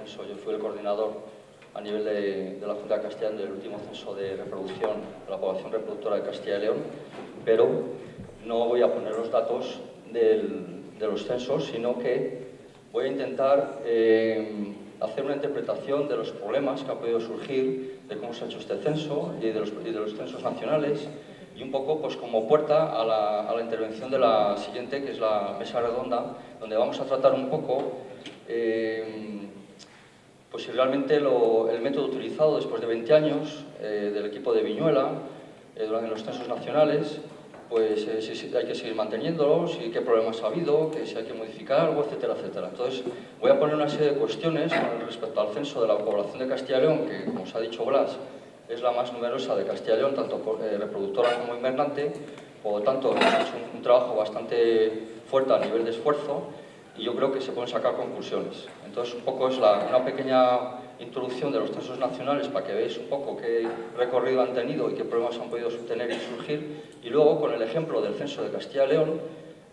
Yo fui el coordinador a nivel de la Junta de Castilla y León del último censo de reproducción de la población reproductora de Castilla y León, pero no voy a poner los datos de los censos, sino que voy a intentar hacer una interpretación de los problemas que han podido surgir, de cómo se ha hecho este censo y de los censos nacionales, y un poco pues como puerta a la intervención de la siguiente, que es la mesa redonda, donde vamos a tratar un poco pues si realmente el método utilizado después de 20 años del equipo de Viñuela en los censos nacionales, pues si hay que seguir manteniéndolo, si qué problemas ha habido, que si hay que modificar algo, etcétera, etcétera. Entonces, voy a poner una serie de cuestiones respecto al censo de la población de Castilla y León, que, como os ha dicho Blas, es la más numerosa de Castilla y León, tanto reproductora como invernante. Por lo tanto, hemos hecho un trabajo bastante fuerte a nivel de esfuerzo y yo creo que se pueden sacar conclusiones. Entonces, un poco es una pequeña introducción de los censos nacionales para que veáis un poco qué recorrido han tenido y qué problemas han podido tener y surgir. Y luego, con el ejemplo del censo de Castilla y León,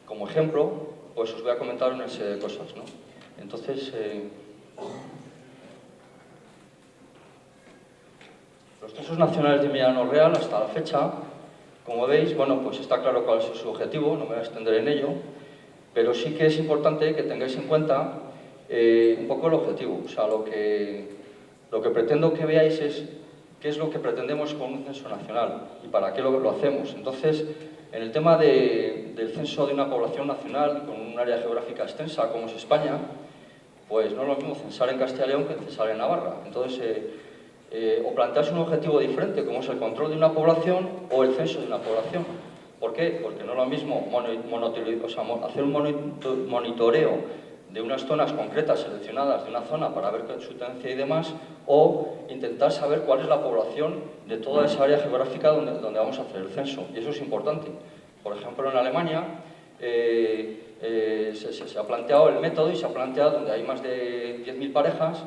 como ejemplo, pues os voy a comentar una serie de cosas, ¿no? Entonces, los censos nacionales de Mediano Real, hasta la fecha, como veis, bueno, pues está claro cuál es su objetivo, no me voy a extender en ello, pero sí que es importante que tengáis en cuenta un poco el objetivo. O sea, lo que pretendo que veáis es qué es lo que pretendemos con un censo nacional y para qué lo hacemos. Entonces, en el tema del censo de una población nacional con un área geográfica extensa como es España, pues no es lo mismo censar en Castilla y León que censar en Navarra. Entonces, o plantearse un objetivo diferente, como es el control de una población o el censo de una población. ¿Por qué? Porque no es lo mismo hacer un monitoreo de unas zonas concretas seleccionadas de una zona para ver su tendencia y demás, o intentar saber cuál es la población de toda esa área geográfica donde vamos a hacer el censo. Y eso es importante. Por ejemplo, en Alemania se ha planteado el método y se ha planteado donde hay más de 10.000 parejas.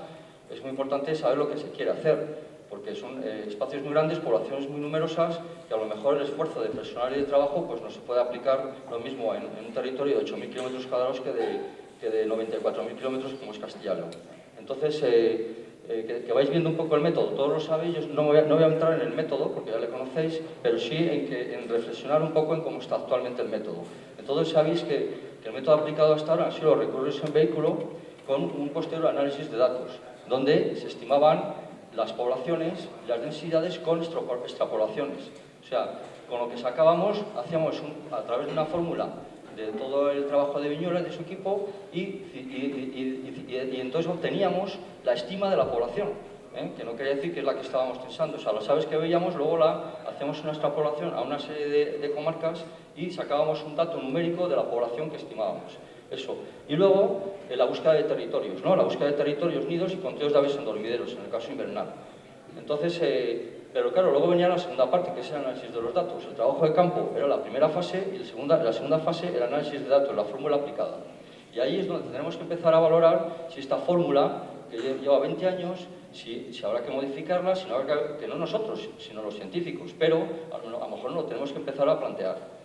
Es muy importante saber lo que se quiere hacer, porque son espacios muy grandes, poblaciones muy numerosas, y a lo mejor el esfuerzo de personal y de trabajo pues no se puede aplicar lo mismo en un territorio de 8.000 kilómetros cuadrados que de 94.000 kilómetros como es Castilla y León. Entonces, que vais viendo un poco el método, todos lo sabéis, yo no voy a entrar en el método porque ya le conocéis, pero sí en reflexionar un poco en cómo está actualmente el método. Entonces sabéis que el método aplicado hasta ahora han sido los recorridos en vehículo con un posterior análisis de datos, donde se estimaban las poblaciones y las densidades con extrapolaciones. O sea, con lo que sacábamos, hacíamos a través de una fórmula de todo el trabajo de Viñuela y de su equipo y entonces obteníamos la estima de la población, que no quería decir que es la que estábamos pensando. O sea, las aves que veíamos, luego hacíamos una extrapolación a una serie de comarcas y sacábamos un dato numérico de la población que estimábamos. Eso. Y luego, la búsqueda de territorios, ¿no? La búsqueda de territorios, nidos y conteos de aves en dormideros, en el caso invernal. Entonces, pero claro, luego venía la segunda parte, que es el análisis de los datos. El trabajo de campo era la primera fase y la segunda fase era el análisis de datos, la fórmula aplicada. Y ahí es donde tendremos que empezar a valorar si esta fórmula, que lleva 20 años, si habrá que modificarla, que no nosotros, sino los científicos. Pero a lo mejor no lo tenemos que empezar a plantear.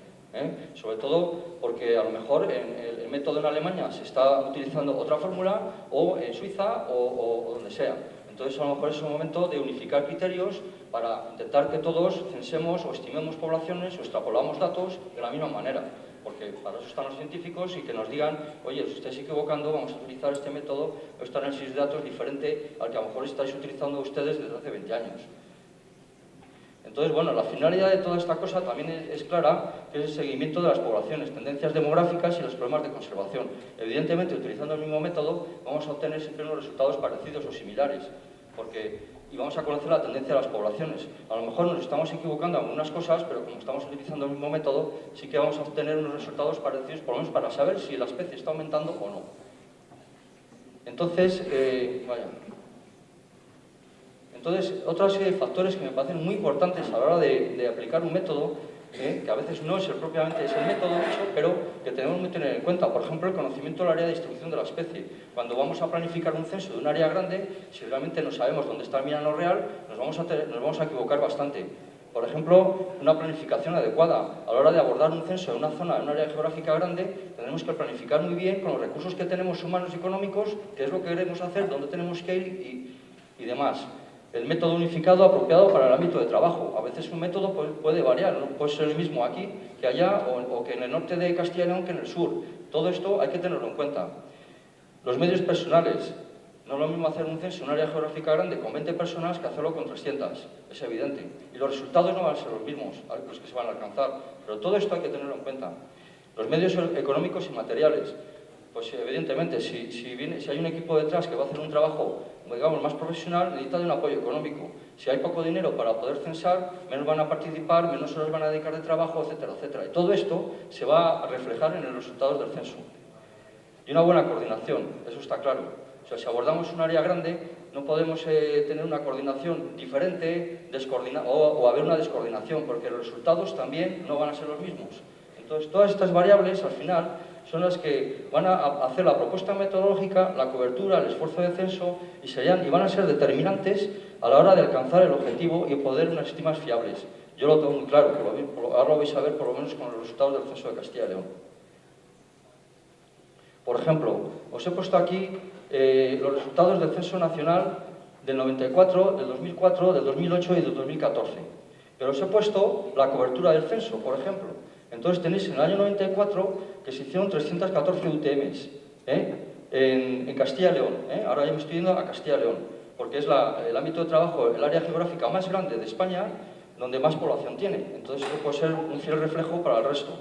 Sobre todo porque a lo mejor el método en Alemania se está utilizando otra fórmula, o en Suiza o donde sea. Entonces, a lo mejor es un momento de unificar criterios para intentar que todos censemos o estimemos poblaciones o extrapolamos datos de la misma manera. Porque para eso están los científicos y que nos digan, oye, os estáis equivocando, vamos a utilizar este método o este análisis de datos diferente al que a lo mejor estáis utilizando ustedes desde hace 20 años. Entonces, bueno, la finalidad de toda esta cosa también es clara, que es el seguimiento de las poblaciones, tendencias demográficas y los problemas de conservación. Evidentemente, utilizando el mismo método, vamos a obtener siempre unos resultados parecidos o similares, y vamos a conocer la tendencia de las poblaciones. A lo mejor nos estamos equivocando en algunas cosas, pero como estamos utilizando el mismo método, sí que vamos a obtener unos resultados parecidos, por lo menos para saber si la especie está aumentando o no. Entonces, Entonces, otra serie de factores que me parecen muy importantes a la hora de aplicar un método, que a veces no es propiamente ese método hecho, pero que tenemos que tener en cuenta. Por ejemplo, el conocimiento del área de distribución de la especie. Cuando vamos a planificar un censo de un área grande, si realmente no sabemos dónde está el Mediano Real, nos vamos a equivocar bastante. Por ejemplo, una planificación adecuada. A la hora de abordar un censo en una zona, en un área geográfica grande, tenemos que planificar muy bien con los recursos que tenemos humanos y económicos, qué es lo que queremos hacer, dónde tenemos que ir y demás. El método unificado apropiado para el ámbito de trabajo. A veces un método puede variar, no puede ser el mismo aquí que allá o que en el norte de Castilla y León que en el sur. Todo esto hay que tenerlo en cuenta. Los medios personales. No es lo mismo hacer un censo en un área geográfica grande con 20 personas que hacerlo con 300, es evidente. Y los resultados no van a ser los mismos, los que se van a alcanzar. Pero todo esto hay que tenerlo en cuenta. Los medios económicos y materiales. Pues evidentemente, si hay un equipo detrás que va a hacer un trabajo, digamos, más profesional, necesita de un apoyo económico. Si hay poco dinero para poder censar, menos van a participar, menos horas van a dedicar de trabajo, etcétera, etcétera. Y todo esto se va a reflejar en los resultados del censo. Y una buena coordinación, eso está claro. O sea, si abordamos un área grande, no podemos tener una coordinación diferente o haber una descoordinación, porque los resultados también no van a ser los mismos. Entonces, todas estas variables, al final, son las que van a hacer la propuesta metodológica, la cobertura, el esfuerzo de censo, y van a ser determinantes a la hora de alcanzar el objetivo y poder unas estimas fiables. Yo lo tengo muy claro, ahora lo vais a ver por lo menos con los resultados del censo de Castilla y León. Por ejemplo, os he puesto aquí los resultados del Censo Nacional del 94, del 2004, del 2008 y del 2014. Pero os he puesto la cobertura del censo, por ejemplo. Entonces tenéis en el año 94 que se hicieron 314 UTMs en Castilla y León. Ahora ya me estoy yendo a Castilla y León, porque es el ámbito de trabajo, el área geográfica más grande de España, donde más población tiene. Entonces eso puede ser un fiel reflejo para el resto.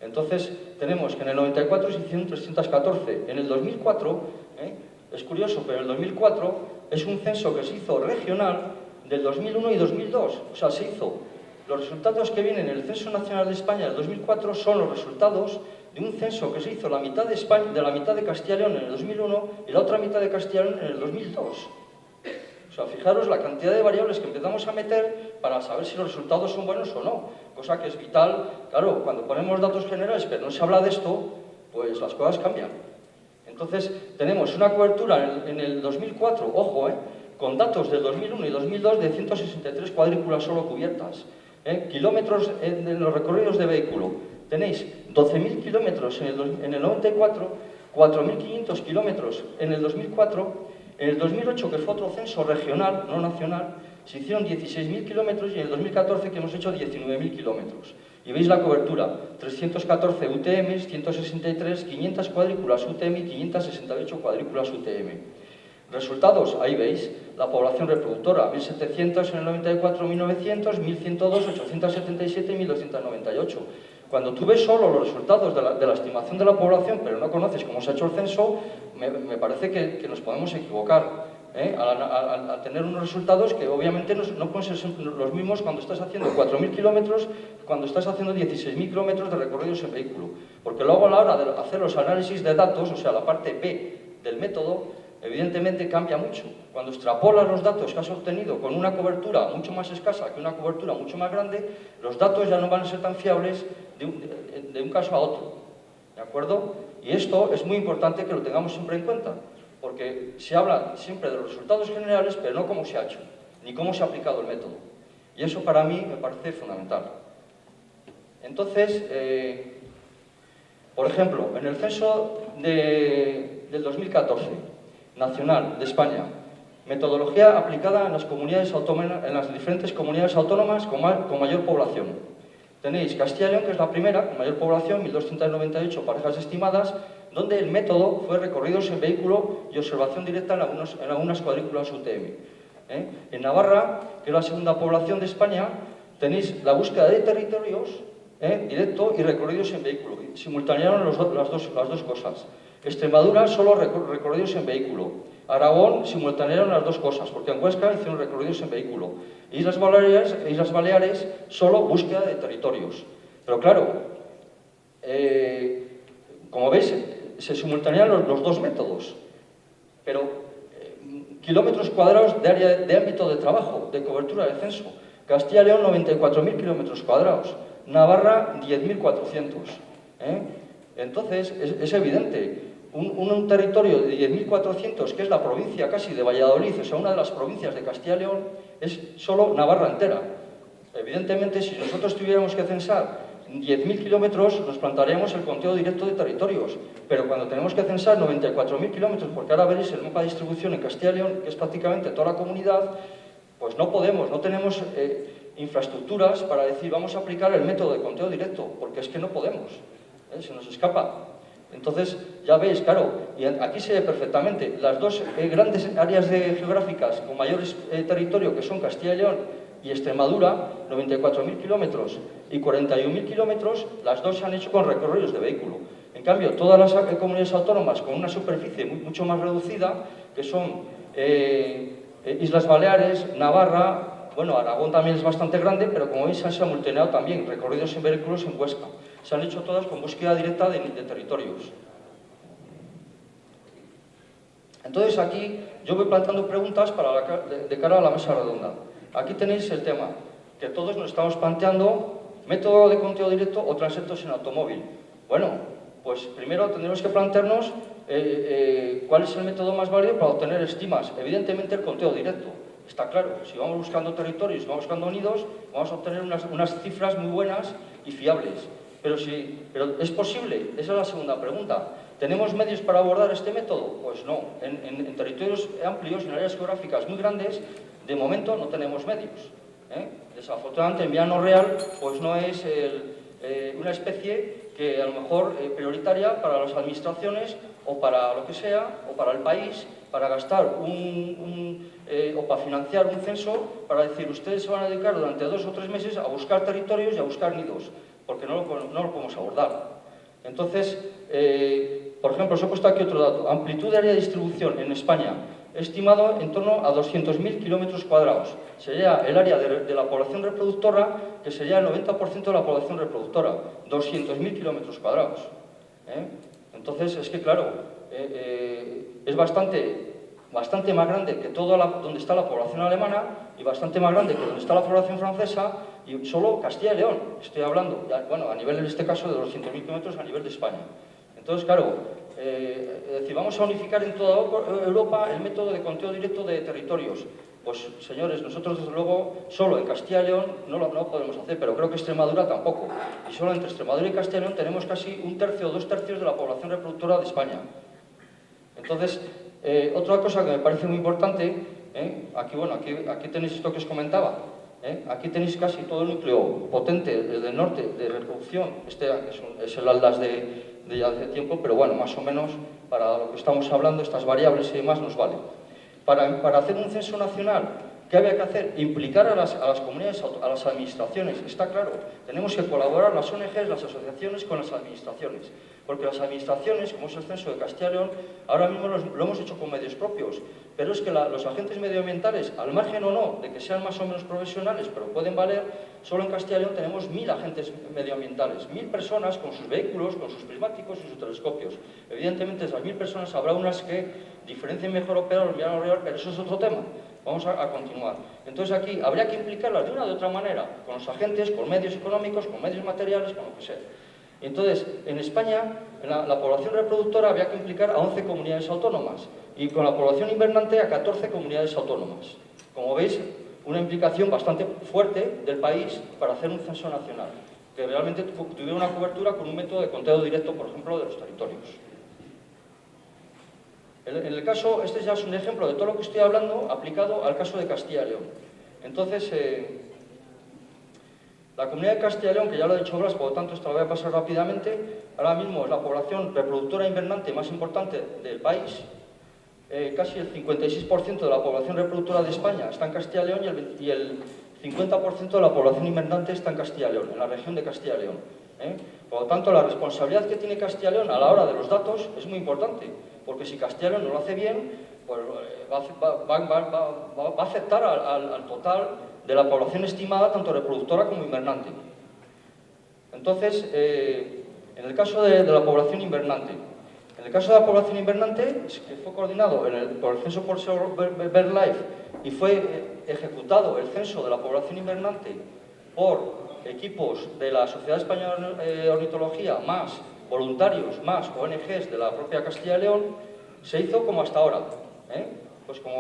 Entonces, tenemos que en el 94 se hicieron 314. En el 2004, es curioso, pero en el 2004 es un censo que se hizo regional del 2001 y 2002. O sea, se hizo. Los resultados que vienen en el Censo Nacional de España del 2004 son los resultados de un censo que se hizo la mitad de España, de la mitad de Castilla y León en el 2001 y la otra mitad de Castilla y León en el 2002. O sea, fijaros la cantidad de variables que empezamos a meter para saber si los resultados son buenos o no. Cosa que es vital, claro, cuando ponemos datos generales, pero no se habla de esto, pues las cosas cambian. Entonces, tenemos una cobertura en el 2004, ojo, con datos del 2001 y 2002 de 163 cuadrículas solo cubiertas. Kilómetros en los recorridos de vehículo. Tenéis 12.000 kilómetros en el 94, 4.500 kilómetros en el 2004. En el 2008, que fue otro censo regional, no nacional, se hicieron 16.000 kilómetros y en el 2014 que hemos hecho 19.000 kilómetros. Y veis la cobertura, 314 UTMs, 163, 500 cuadrículas UTM y 568 cuadrículas UTM. Resultados, ahí veis, la población reproductora, 1.700 en el 94, 1.900, 1.102, 877 y 1.298. Cuando tú ves solo los resultados de la estimación de la población, pero no conoces cómo se ha hecho el censo, me parece que nos podemos equivocar al tener unos resultados que obviamente no pueden ser los mismos cuando estás haciendo 4.000 kilómetros, cuando estás haciendo 16.000 kilómetros de recorridos en vehículo. Porque luego a la hora de hacer los análisis de datos, o sea, la parte B del método, evidentemente cambia mucho. Cuando extrapolas los datos que has obtenido con una cobertura mucho más escasa que una cobertura mucho más grande, los datos ya no van a ser tan fiables de un caso a otro. ¿De acuerdo? Y esto es muy importante que lo tengamos siempre en cuenta, porque se habla siempre de los resultados generales, pero no cómo se ha hecho, ni cómo se ha aplicado el método. Y eso para mí me parece fundamental. Entonces, por ejemplo, en el censo del 2014, nacional de España, metodología aplicada en las diferentes comunidades autónomas con mayor población. Tenéis Castilla y León, que es la primera, con mayor población, 1.298 parejas estimadas, donde el método fue recorridos en vehículo y observación directa en algunas cuadrículas UTM. En Navarra, que es la segunda población de España, tenéis la búsqueda de territorios directo y recorridos en vehículo. Simultanearon las dos cosas. Extremadura, solo recorridos en vehículo. Aragón, simultanearon las dos cosas, porque en Huesca hicieron recorridos en vehículo. Islas Baleares, solo búsqueda de territorios. Pero claro, como veis, se simultanean los dos métodos. Pero kilómetros cuadrados de ámbito de trabajo, de cobertura de censo. Castilla y León, 94.000 kilómetros cuadrados. Navarra, 10.400. Entonces, es evidente. Un territorio de 10.400, que es la provincia casi de Valladolid, o sea, una de las provincias de Castilla y León, es solo Navarra entera. Evidentemente, si nosotros tuviéramos que censar 10.000 kilómetros, nos plantearíamos el conteo directo de territorios, pero cuando tenemos que censar 94.000 kilómetros, porque ahora veréis el mapa de distribución en Castilla y León, que es prácticamente toda la comunidad, pues no podemos, no tenemos infraestructuras para decir vamos a aplicar el método de conteo directo, porque es que no podemos, se nos escapa. Entonces, ya veis, claro, y aquí se ve perfectamente, las dos grandes áreas geográficas con mayor territorio, que son Castilla y León y Extremadura, 94.000 kilómetros y 41.000 kilómetros, las dos se han hecho con recorridos de vehículo. En cambio, todas las comunidades autónomas con una superficie mucho más reducida, que son Islas Baleares, Navarra, bueno, Aragón también es bastante grande, pero como veis se han simultaneado también recorridos en vehículos en Huesca. Se han hecho todas con búsqueda directa de territorios. Entonces aquí yo voy planteando preguntas de cara a la mesa redonda. Aquí tenéis el tema, que todos nos estamos planteando método de conteo directo o transeptos en automóvil. Bueno, pues primero tendremos que plantearnos cuál es el método más válido para obtener estimas. Evidentemente el conteo directo, está claro. Si vamos buscando territorios, vamos buscando nidos, vamos a obtener unas cifras muy buenas y fiables. Pero ¿es posible? Esa es la segunda pregunta. ¿Tenemos medios para abordar este método? Pues no. En territorios amplios, en áreas geográficas muy grandes, de momento no tenemos medios. Desafortunadamente, en Llano Real, pues no es una especie que a lo mejor prioritaria para las administraciones o para lo que sea, o para el país, para gastar o para financiar un censo, para decir, ustedes se van a dedicar durante 2 o 3 meses a buscar territorios y a buscar nidos, porque no lo podemos abordar. Entonces, por ejemplo, os he puesto aquí otro dato. Amplitud de área de distribución en España, estimado en torno a 200.000 kilómetros cuadrados. Sería el área de la población reproductora, que sería el 90% de la población reproductora. 200.000 kilómetros cuadrados. Entonces, es que claro, es bastante más grande que donde está la población alemana y bastante más grande que donde está la población francesa, y solo Castilla y León, estoy hablando, bueno, a nivel en este caso de 200.000 kilómetros a nivel de España. Entonces, claro, es decir, vamos a unificar en toda Europa el método de conteo directo de territorios. Pues, señores, nosotros desde luego solo en Castilla y León no lo podemos hacer, pero creo que Extremadura tampoco. Y solo entre Extremadura y Castilla y León tenemos casi 1/3 o 2/3 de la población reproductora de España. Entonces, otra cosa que me parece muy importante, aquí tenéis esto que os comentaba. Aquí tenéis casi todo el núcleo potente del norte de reproducción. Este es el Atlas de ya hace tiempo, pero bueno, más o menos para lo que estamos hablando, estas variables y demás nos vale. Para hacer un censo nacional, ¿qué había que hacer? Implicar a las comunidades, a las administraciones, está claro. Tenemos que colaborar las ONGs, las asociaciones con las administraciones. Porque las administraciones, como es el censo de Castilla y León, ahora mismo lo hemos hecho con medios propios. Pero es que los agentes medioambientales, al margen o no de que sean más o menos profesionales, pero pueden valer, solo en Castilla y León tenemos 1.000 agentes medioambientales, 1.000 personas con sus vehículos, con sus prismáticos y sus telescopios. Evidentemente, de esas 1.000 personas habrá unas que diferencien mejor o peor el Llano Real, pero eso es otro tema. Vamos a continuar. Entonces aquí habría que implicarlas de una o de otra manera, con los agentes, con medios económicos, con medios materiales, con lo que sea. Entonces, en España, en la población reproductora había que implicar a 11 comunidades autónomas y con la población invernante a 14 comunidades autónomas. Como veis, una implicación bastante fuerte del país para hacer un censo nacional, que realmente tuviera una cobertura con un método de conteo directo, por ejemplo, de los territorios. En el caso, este ya es un ejemplo de todo lo que estoy hablando aplicado al caso de Castilla y León. Entonces, la comunidad de Castilla y León, que ya lo ha dicho Blas, por lo tanto esto lo voy a pasar rápidamente, ahora mismo es la población reproductora invernante más importante del país. Casi el 56% de la población reproductora de España está en Castilla y León y el 50% de la población invernante está en Castilla y León, en la región de Castilla y León. Por lo tanto, la responsabilidad que tiene Castilla y León a la hora de los datos es muy importante, porque si Castilla y León no lo hace bien, pues va a afectar al total de la población estimada, tanto reproductora como invernante. Entonces, en el caso de la población invernante, que fue coordinado por el Censo por BirdLife y fue ejecutado el censo de la población invernante por equipos de la Sociedad Española de Ornitología, más voluntarios, más ONGs de la propia Castilla y León, se hizo como hasta ahora, pues con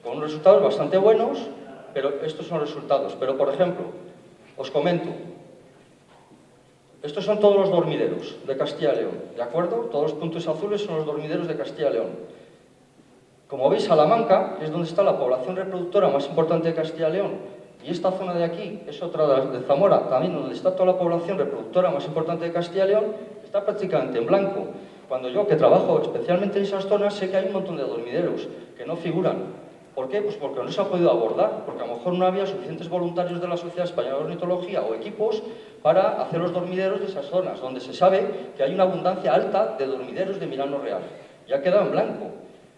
unos resultados bastante buenos, pero estos son resultados. Pero, por ejemplo, Os comento. Estos son todos los dormideros de Castilla y León, ¿de acuerdo? Todos los puntos azules son los dormideros de Castilla y León. Como veis, Salamanca es donde está la población reproductora más importante de Castilla y León. Y esta zona de aquí es otra de Zamora, también donde está toda la población reproductora más importante de Castilla y León, está prácticamente en blanco. Cuando yo, que trabajo especialmente en esas zonas, sé que hay un montón de dormideros que no figuran. ¿Por qué? Pues porque no se ha podido abordar, porque a lo mejor no había suficientes voluntarios de la Sociedad Española de Ornitología o equipos para hacer los dormideros de esas zonas, donde se sabe que hay una abundancia alta de dormideros de Milano Real. Ya ha quedado en blanco.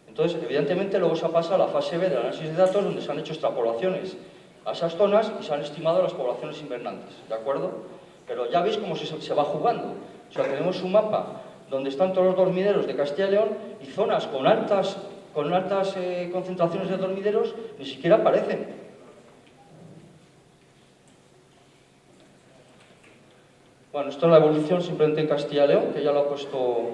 Entonces, evidentemente, luego se ha pasado a la fase B del análisis de datos, donde se han hecho extrapolaciones a esas zonas y se han estimado las poblaciones invernantes, ¿de acuerdo? Pero ya veis cómo se va jugando. O sea, tenemos un mapa donde están todos los dormideros de Castilla y León y zonas con altas concentraciones de dormideros ni siquiera aparecen. Bueno, esto es la evolución simplemente en Castilla y León, que ya lo ha puesto...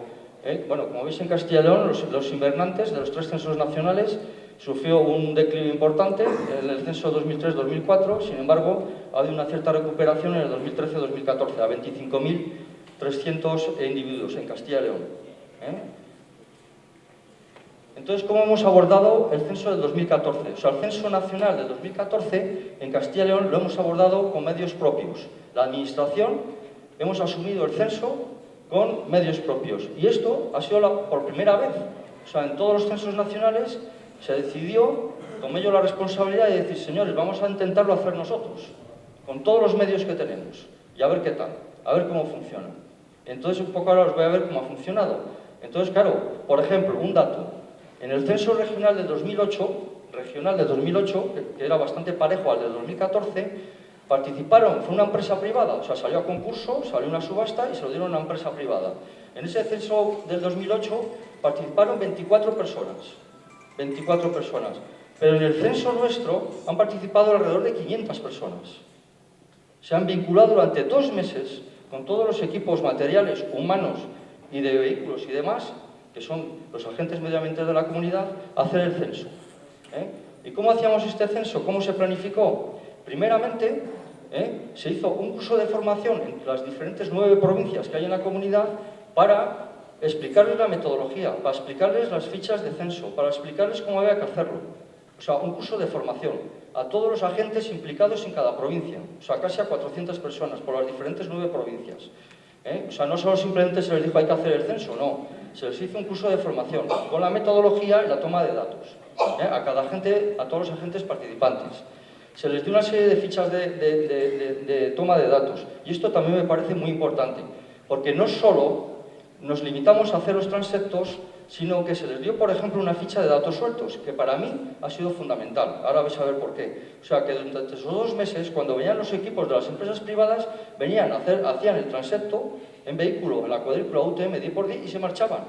Bueno, como veis en Castilla y León, los invernantes de los 3 censos nacionales sufrió un declive importante en el censo 2003-2004, sin embargo, ha habido una cierta recuperación en el 2013-2014, a 25.300 individuos en Castilla y León. Entonces, ¿cómo hemos abordado el censo del 2014? O sea, el censo nacional del 2014 en Castilla y León lo hemos abordado con medios propios. La administración, hemos asumido el censo con medios propios. Y esto ha sido por primera vez. O sea, en todos los censos nacionales se decidió, tomé yo la responsabilidad de decir, señores, vamos a intentarlo hacer nosotros, con todos los medios que tenemos, y a ver qué tal, a ver cómo funciona. Entonces, un poco ahora os voy a ver cómo ha funcionado. Entonces, claro, por ejemplo, un dato. En el censo regional de 2008, que era bastante parejo al del 2014, participaron, fue una empresa privada, o sea, salió a concurso, salió una subasta y se lo dieron a una empresa privada. En ese censo del 2008 participaron 24 personas, pero en el censo nuestro han participado alrededor de 500 personas. Se han vinculado durante 2 meses con todos los equipos materiales, humanos y de vehículos y demás, que son los agentes medioambientales de la comunidad, a hacer el censo. ¿Y cómo hacíamos este censo? ¿Cómo se planificó? Primeramente, se hizo un curso de formación en las diferentes 9 provincias que hay en la comunidad para explicarles la metodología, para explicarles las fichas de censo, para explicarles cómo había que hacerlo. O sea, un curso de formación a todos los agentes implicados en cada provincia. O sea, casi a 400 personas por las diferentes 9 provincias. O sea, no solo simplemente se les dijo hay que hacer el censo, no. Se les hizo un curso de formación con la metodología y la toma de datos a cada agente, a todos los agentes participantes. Se les dio una serie de fichas de toma de datos. Y esto también me parece muy importante, porque no solo nos limitamos a hacer los transeptos, sino que se les dio, por ejemplo, una ficha de datos sueltos, que para mí ha sido fundamental. Ahora vais a ver por qué. O sea, que durante esos 2 meses, cuando venían los equipos de las empresas privadas, hacían el transepto en vehículo, en la cuadrícula UTM 10x10 y se marchaban,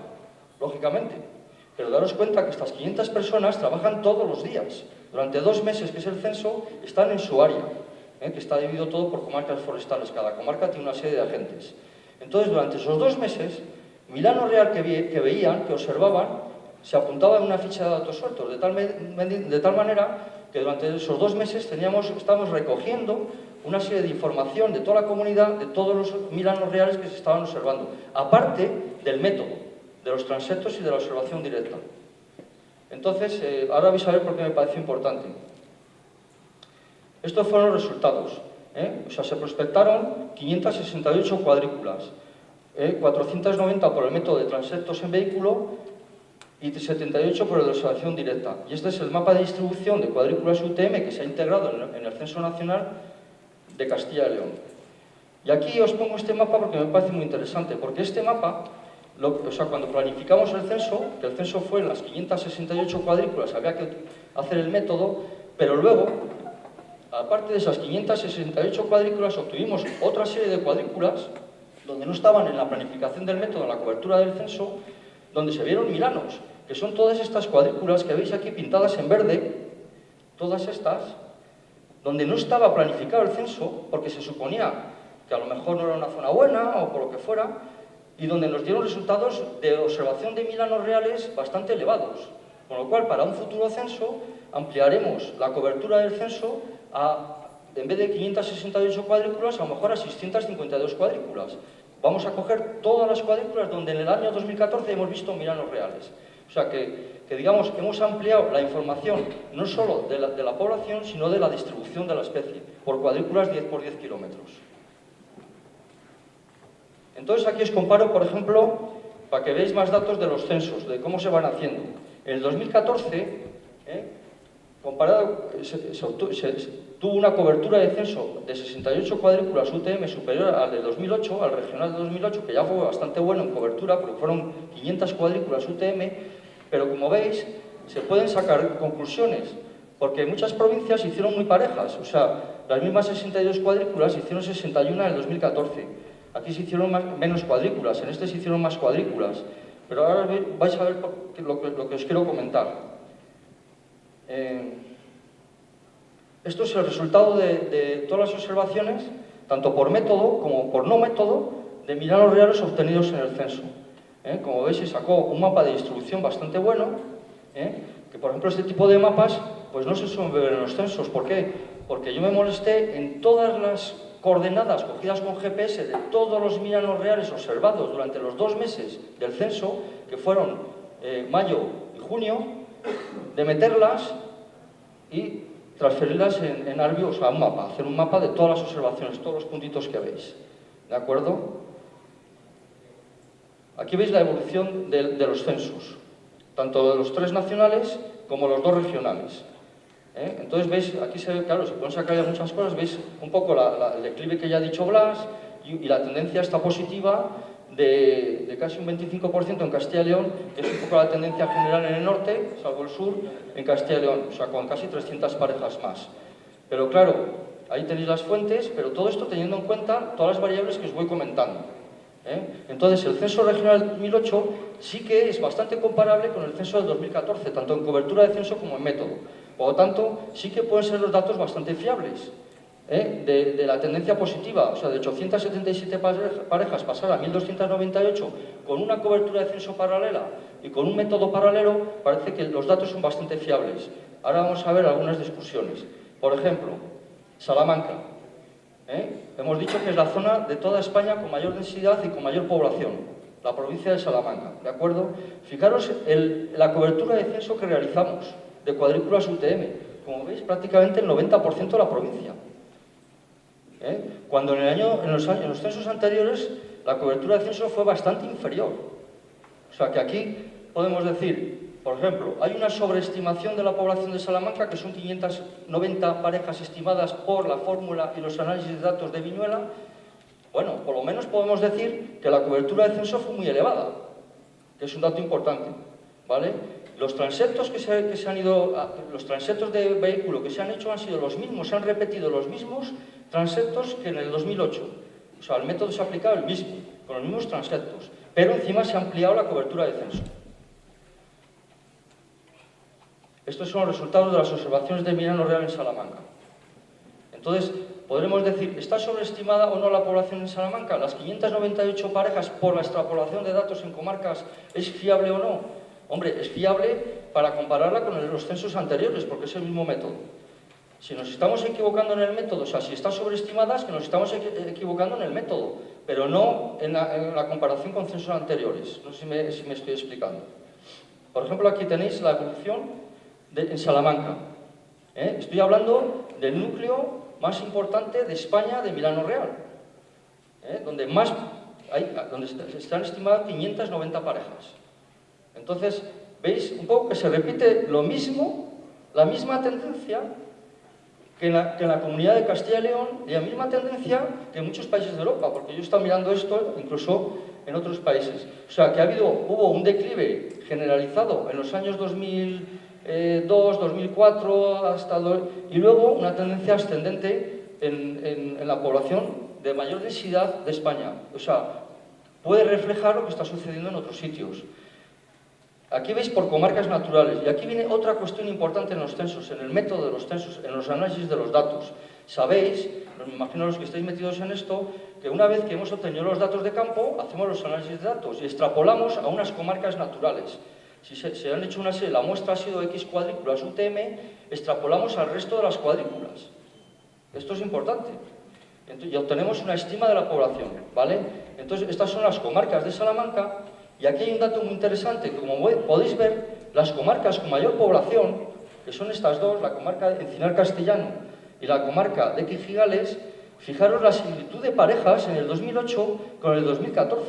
lógicamente. Pero daros cuenta que estas 500 personas trabajan todos los días. Durante 2 meses, que es el censo, están en su área, que está dividido todo por comarcas forestales. Cada comarca tiene una serie de agentes. Entonces, durante esos 2 meses, Milano Real que veían, que observaban, se apuntaba en una ficha de datos sueltos, de tal manera que durante esos 2 meses estábamos recogiendo una serie de información de toda la comunidad, de todos los Milanos Reales que se estaban observando, aparte del método, de los transeptos y de la observación directa. Entonces, ahora vais a ver por qué me pareció importante. Estos fueron los resultados. O sea, se prospectaron 568 cuadrículas, 490 por el método de transeptos en vehículo y 78 por el de observación directa. Y este es el mapa de distribución de cuadrículas UTM que se ha integrado en el Censo Nacional de Castilla y León. Y aquí os pongo este mapa porque me parece muy interesante, porque este mapa, o sea, cuando planificamos el censo, que el censo fue en las 568 cuadrículas, había que hacer el método, pero luego, aparte de esas 568 cuadrículas, obtuvimos otra serie de cuadrículas donde no estaban en la planificación del método, en la cobertura del censo, donde se vieron milanos, que son todas estas cuadrículas que veis aquí pintadas en verde, todas estas, donde no estaba planificado el censo, porque se suponía que a lo mejor no era una zona buena o por lo que fuera, y donde nos dieron resultados de observación de milanos reales bastante elevados. Con lo cual, para un futuro censo, ampliaremos la cobertura del censo a en vez de 568 cuadrículas, a lo mejor a 652 cuadrículas. Vamos a coger todas las cuadrículas donde en el año 2014 hemos visto miranos reales. O sea que digamos, hemos ampliado la información no solo de la población, sino de la distribución de la especie, por cuadrículas 10 por 10 kilómetros. Entonces aquí os comparo, por ejemplo, para que veáis más datos de los censos, de cómo se van haciendo. En el 2014, comparado, tuvo una cobertura de censo de 68 cuadrículas UTM superior al de 2008, al regional de 2008, que ya fue bastante bueno en cobertura, porque fueron 500 cuadrículas UTM, pero como veis, se pueden sacar conclusiones, porque muchas provincias se hicieron muy parejas, o sea, las mismas 62 cuadrículas se hicieron 61 en el 2014. Aquí se hicieron menos cuadrículas, en este se hicieron más cuadrículas, pero ahora vais a ver lo que os quiero comentar. Esto es el resultado de todas las observaciones, tanto por método como por no método, de miranos reales obtenidos en el censo. Como veis, se sacó un mapa de distribución bastante bueno, que por ejemplo este tipo de mapas pues no se suelen ver en los censos. ¿Por qué? Porque yo me molesté en todas las coordenadas cogidas con GPS de todos los miranos reales observados durante los 2 meses del censo, que fueron mayo y junio, de meterlas y transferirlas en Arbio, o sea, un mapa, hacer un mapa de todas las observaciones, todos los puntitos que veis. ¿De acuerdo? Aquí veis la evolución de los censos, tanto de los 3 nacionales como los 2 regionales. Entonces veis, aquí se ve, claro, se pueden sacar ya muchas cosas, veis un poco el declive que ya ha dicho Blas y la tendencia está positiva de casi un 25% en Castilla y León, que es un poco la tendencia general en el norte, salvo el sur, en Castilla y León, o sea, con casi 300 parejas más. Pero claro, ahí tenéis las fuentes, pero todo esto teniendo en cuenta todas las variables que os voy comentando. Entonces, el censo regional del 2008 sí que es bastante comparable con el censo del 2014, tanto en cobertura de censo como en método. Por lo tanto, sí que pueden ser los datos bastante fiables. De la tendencia positiva, o sea, de 877 parejas pasar a 1298 con una cobertura de censo paralela y con un método paralelo, parece que los datos son bastante fiables. Ahora vamos a ver algunas discusiones. Por ejemplo, Salamanca. Hemos dicho que es la zona de toda España con mayor densidad y con mayor población, la provincia de Salamanca, ¿de acuerdo? Fijaros la cobertura de censo que realizamos de cuadrículas UTM, como veis, prácticamente el 90% de la provincia. Cuando en los censos anteriores la cobertura de censo fue bastante inferior. O sea que aquí podemos decir, por ejemplo, hay una sobreestimación de la población de Salamanca, que son 590 parejas estimadas por la fórmula y los análisis de datos de Viñuela. Bueno, por lo menos podemos decir que la cobertura de censo fue muy elevada, que es un dato importante, ¿vale? Los transeptos los transeptos de vehículo que se han hecho han sido los mismos, se han repetido los mismos transeptos que en el 2008. O sea, el método se ha aplicado el mismo, con los mismos transeptos, pero encima se ha ampliado la cobertura de censo. Estos son los resultados de las observaciones de mirano real en Salamanca. Entonces, podremos decir, ¿está sobreestimada o no la población en Salamanca? ¿Las 598 parejas por la extrapolación de datos en comarcas es fiable o no? Hombre, es fiable para compararla con los censos anteriores, porque es el mismo método. Si nos estamos equivocando en el método, o sea, si está sobreestimada, es que nos estamos equivocando en el método, pero no en la comparación con censos anteriores. No sé si me estoy explicando. Por ejemplo, aquí tenéis la evolución en Salamanca. Estoy hablando del núcleo más importante de España de Mirano Real, donde están estimadas 590 parejas. Entonces, veis un poco que se repite lo mismo, la misma tendencia que en la comunidad de Castilla y León y la misma tendencia que en muchos países de Europa, porque yo he estado mirando esto incluso en otros países. O sea, que hubo un declive generalizado en los años 2002, 2004, y luego una tendencia ascendente en la población de mayor densidad de España. O sea, puede reflejar lo que está sucediendo en otros sitios. Aquí veis por comarcas naturales, y aquí viene otra cuestión importante en los censos, en el método de los censos, en los análisis de los datos. Sabéis, me imagino los que estáis metidos en esto, que una vez que hemos obtenido los datos de campo, hacemos los análisis de datos y extrapolamos a unas comarcas naturales. Si se han hecho una serie, la muestra ha sido X cuadrículas UTM, extrapolamos al resto de las cuadrículas. Esto es importante. Y obtenemos una estima de la población, ¿vale? Entonces, estas son las comarcas de Salamanca, y aquí hay un dato muy interesante. Como podéis ver, las comarcas con mayor población, que son estas dos, la comarca de Encinar Castellano y la comarca de Quijigales, fijaros la similitud de parejas en el 2008 con el 2014.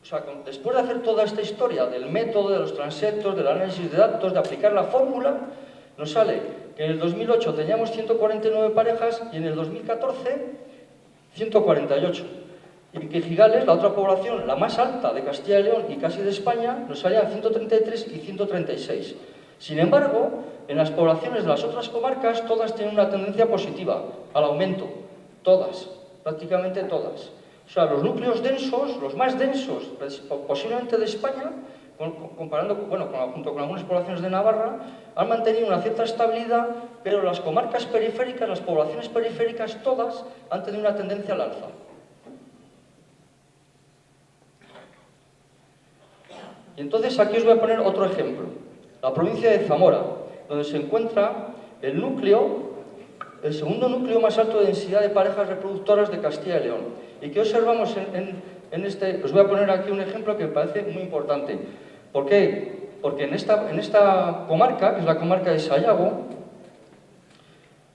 O sea, después de hacer toda esta historia del método, de los transectos, del análisis de datos, de aplicar la fórmula, nos sale que en el 2008 teníamos 149 parejas y en el 2014 148. Y en Quijigales, la otra población, la más alta de Castilla y León y casi de España, nos salían 133 y 136. Sin embargo, en las poblaciones de las otras comarcas, todas tienen una tendencia positiva al aumento. Todas, prácticamente todas. O sea, los núcleos densos, los más densos posiblemente de España, comparando, bueno, junto con algunas poblaciones de Navarra, han mantenido una cierta estabilidad, pero las comarcas periféricas, las poblaciones periféricas, todas han tenido una tendencia al alza. Y entonces aquí os voy a poner otro ejemplo. La provincia de Zamora, donde se encuentra el núcleo, el segundo núcleo más alto de densidad de parejas reproductoras de Castilla y León. ¿Y qué observamos en este? Os voy a poner aquí un ejemplo que me parece muy importante. ¿Por qué? Porque en esta comarca, que es la comarca de Sayago,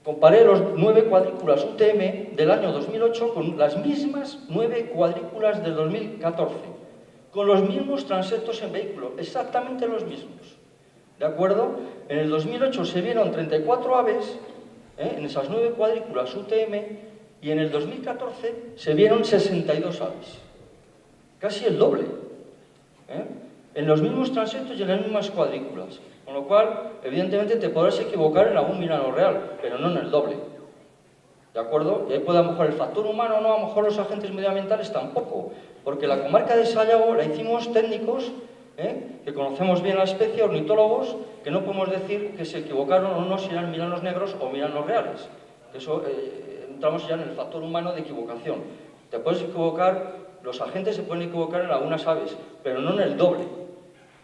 comparé los 9 cuadrículas UTM del año 2008 con las mismas 9 cuadrículas del 2014, con los mismos transectos en vehículo, exactamente los mismos. ¿De acuerdo? En el 2008 se vieron 34 aves, en esas 9 cuadrículas UTM, y en el 2014 se vieron 62 aves. Casi el doble. En los mismos transectos y en las mismas cuadrículas. Con lo cual, evidentemente, te podrás equivocar en algún milano real, pero no en el doble. ¿De acuerdo? Y ahí puede a lo mejor el factor humano, no, a lo mejor los agentes medioambientales tampoco. Porque la comarca de Sayago la hicimos técnicos, que conocemos bien la especie, ornitólogos, que no podemos decir que se equivocaron o no si eran milanos negros o milanos reales. Eso entramos ya en el factor humano de equivocación. Te puedes equivocar, los agentes se pueden equivocar en algunas aves, pero no en el doble.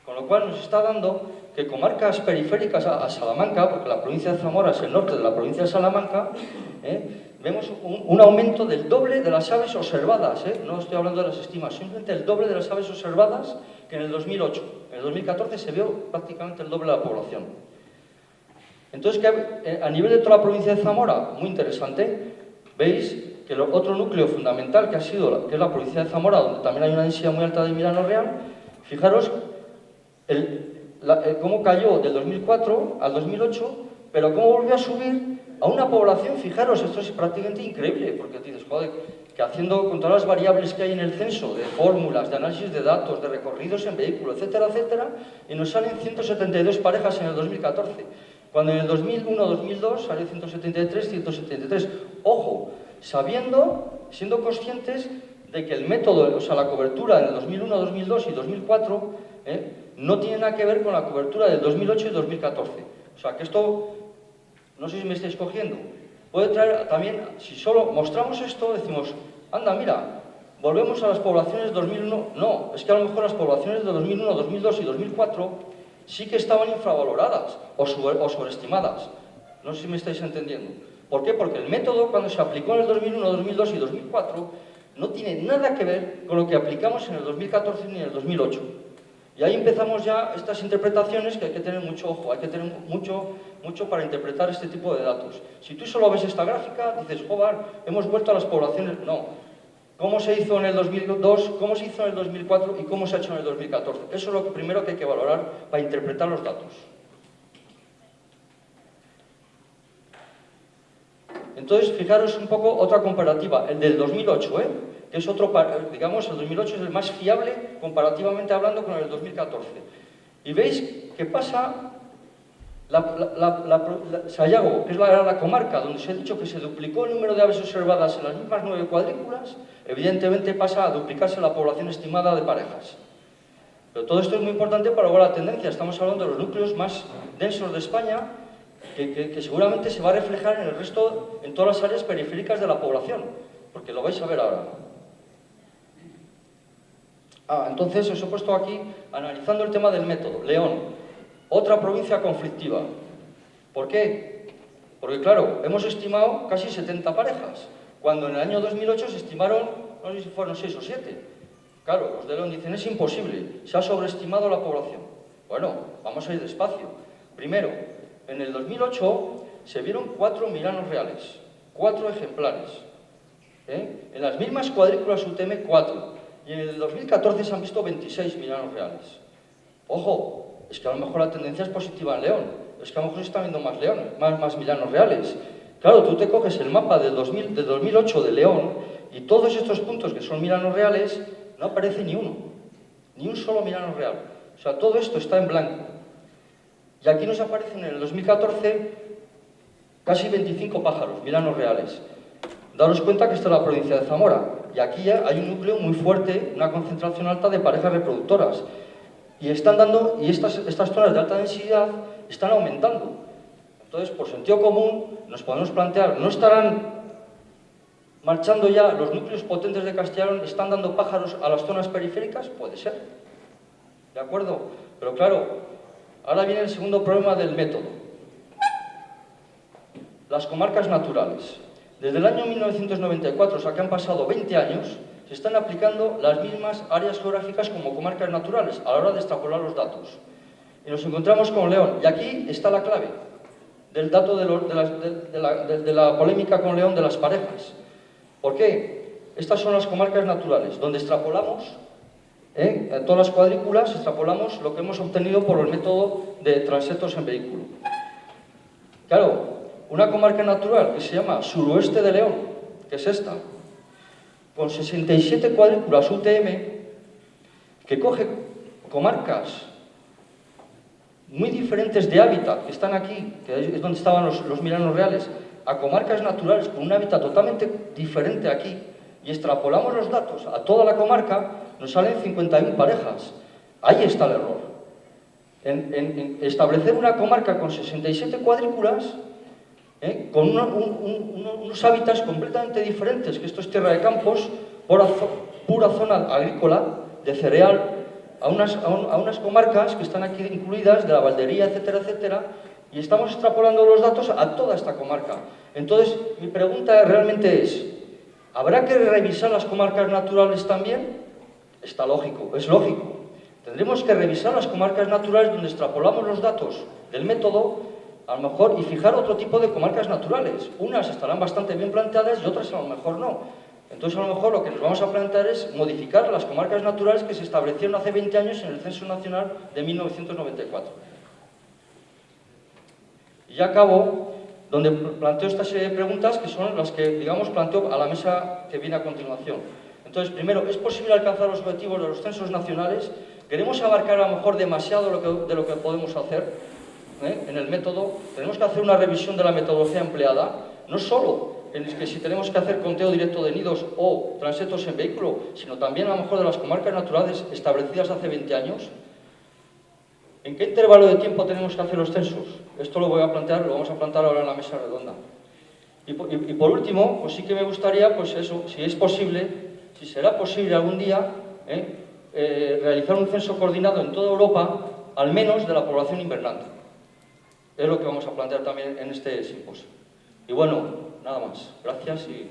Con lo cual nos está dando que comarcas periféricas a Salamanca, porque la provincia de Zamora es el norte de la provincia de Salamanca, vemos un aumento del doble de las aves observadas. No estoy hablando de las estimas, simplemente el doble de las aves observadas que en el 2008. En el 2014 se vio prácticamente el doble de la población. Entonces, a nivel de toda la provincia de Zamora, muy interesante, veis que el otro núcleo fundamental que es la provincia de Zamora, donde también hay una densidad muy alta de milano real, fijaros cómo cayó del 2004 al 2008, pero cómo volvió a subir a una población, fijaros, esto es prácticamente increíble, porque dices, joder, que haciendo con todas las variables que hay en el censo, de fórmulas, de análisis de datos, de recorridos en vehículo, etcétera, etcétera, y nos salen 172 parejas en el 2014, cuando en el 2001-2002 salió 173, 173. Ojo, siendo conscientes de que el método, o sea, la cobertura en el 2001, 2002 y 2004, no tiene nada que ver con la cobertura del 2008 y 2014. O sea, que esto, no sé si me estáis cogiendo, puede traer también, si solo mostramos esto, decimos, anda, mira, volvemos a las poblaciones de 2001. No, es que a lo mejor las poblaciones de 2001, 2002 y 2004 sí que estaban infravaloradas o sobreestimadas. No sé si me estáis entendiendo. ¿Por qué? Porque el método, cuando se aplicó en el 2001, 2002 y 2004, no tiene nada que ver con lo que aplicamos en el 2014 ni en el 2008. Y ahí empezamos ya estas interpretaciones que hay que tener mucho ojo, hay que tener mucho para interpretar este tipo de datos. Si tú solo ves esta gráfica, dices, joder, hemos vuelto a las poblaciones. No. ¿Cómo se hizo en el 2002? ¿Cómo se hizo en el 2004? ¿Y cómo se ha hecho en el 2014? Eso es lo primero que hay que valorar para interpretar los datos. Entonces, fijaros un poco otra comparativa, el del 2008, que es otro, digamos, el 2008 es el más fiable comparativamente hablando con el 2014. Y veis que pasa Sayago, que es la comarca donde se ha dicho que se duplicó el número de aves observadas en las mismas 9 cuadrículas, evidentemente pasa a duplicarse la población estimada de parejas. Pero todo esto es muy importante para ver la tendencia. Estamos hablando de los núcleos más densos de España, que seguramente se va a reflejar en el resto, en todas las áreas periféricas de la población, porque lo vais a ver ahora. Entonces os he puesto aquí, analizando el tema del método. León, otra provincia conflictiva. ¿Por qué? Porque claro, hemos estimado casi 70 parejas, cuando en el año 2008 se estimaron, no sé si fueron 6 o 7. Claro, los de León dicen, es imposible, se ha sobreestimado la población. Bueno, vamos a ir despacio. Primero, en el 2008 se vieron 4 miranos reales, 4 ejemplares. En las mismas cuadrículas UTM, 4. Y en el 2014 se han visto 26 miranos reales. Ojo, es que a lo mejor la tendencia es positiva en León. Es que a lo mejor se están viendo más leones, más miranos reales. Claro, tú te coges el mapa del 2008 de León y todos estos puntos que son miranos reales, no aparece ni uno. Ni un solo mirano real. O sea, todo esto está en blanco. Y aquí nos aparecen en el 2014 casi 25 pájaros, miranos reales. Daros cuenta que esta es la provincia de Zamora. Y aquí ya hay un núcleo muy fuerte, una concentración alta de parejas reproductoras. Y están dando, y estas zonas de alta densidad están aumentando. Entonces, por sentido común, nos podemos plantear, ¿no estarán marchando ya los núcleos potentes de Castellón? ¿Están dando pájaros a las zonas periféricas? Puede ser. ¿De acuerdo? Pero claro, ahora viene el segundo problema del método. Las comarcas naturales. Desde el año 1994, o sea que han pasado 20 años, se están aplicando las mismas áreas geográficas como comarcas naturales a la hora de extrapolar los datos. Y nos encontramos con León. Y aquí está la clave del dato de la polémica con León de las parejas. ¿Por qué? Estas son las comarcas naturales, donde extrapolamos, en todas las cuadrículas, extrapolamos lo que hemos obtenido por el método de transectos en vehículo. Claro, una comarca natural que se llama suroeste de León, que es esta, con 67 cuadrículas UTM, que coge comarcas muy diferentes de hábitat, que están aquí, que es donde estaban los miranos reales, a comarcas naturales con un hábitat totalmente diferente aquí, y extrapolamos los datos a toda la comarca, nos salen 51 parejas. Ahí está el error. En establecer una comarca con 67 cuadrículas, con unos hábitats completamente diferentes, que esto es tierra de campos, pura zona agrícola, de cereal, a unas comarcas que están aquí incluidas, de la Valdería, etcétera, etcétera, y estamos extrapolando los datos a toda esta comarca. Entonces, mi pregunta realmente es, ¿habrá que revisar las comarcas naturales también? Está lógico, es lógico. Tendremos que revisar las comarcas naturales donde extrapolamos los datos del método, a lo mejor, y fijar otro tipo de comarcas naturales. Unas estarán bastante bien planteadas y otras a lo mejor no. Entonces, a lo mejor lo que nos vamos a plantear es modificar las comarcas naturales que se establecieron hace 20 años en el Censo Nacional de 1994. Y ya acabo, donde planteo esta serie de preguntas que son las que, digamos, planteo a la mesa que viene a continuación. Entonces, primero, ¿es posible alcanzar los objetivos de los censos nacionales? ¿Queremos abarcar a lo mejor demasiado de lo que podemos hacer en el método? Tenemos que hacer una revisión de la metodología empleada, no solo en que si tenemos que hacer conteo directo de nidos o transectos en vehículo, sino también a lo mejor de las comarcas naturales establecidas hace 20 años. ¿En qué intervalo de tiempo tenemos que hacer los censos? Esto lo vamos a plantear ahora en la mesa redonda. Y por último, pues sí que me gustaría, pues eso, si es posible, si será posible algún día, realizar un censo coordinado en toda Europa, al menos de la población invernante. Es lo que vamos a plantear también en este simposio. Y bueno, nada más. Gracias y...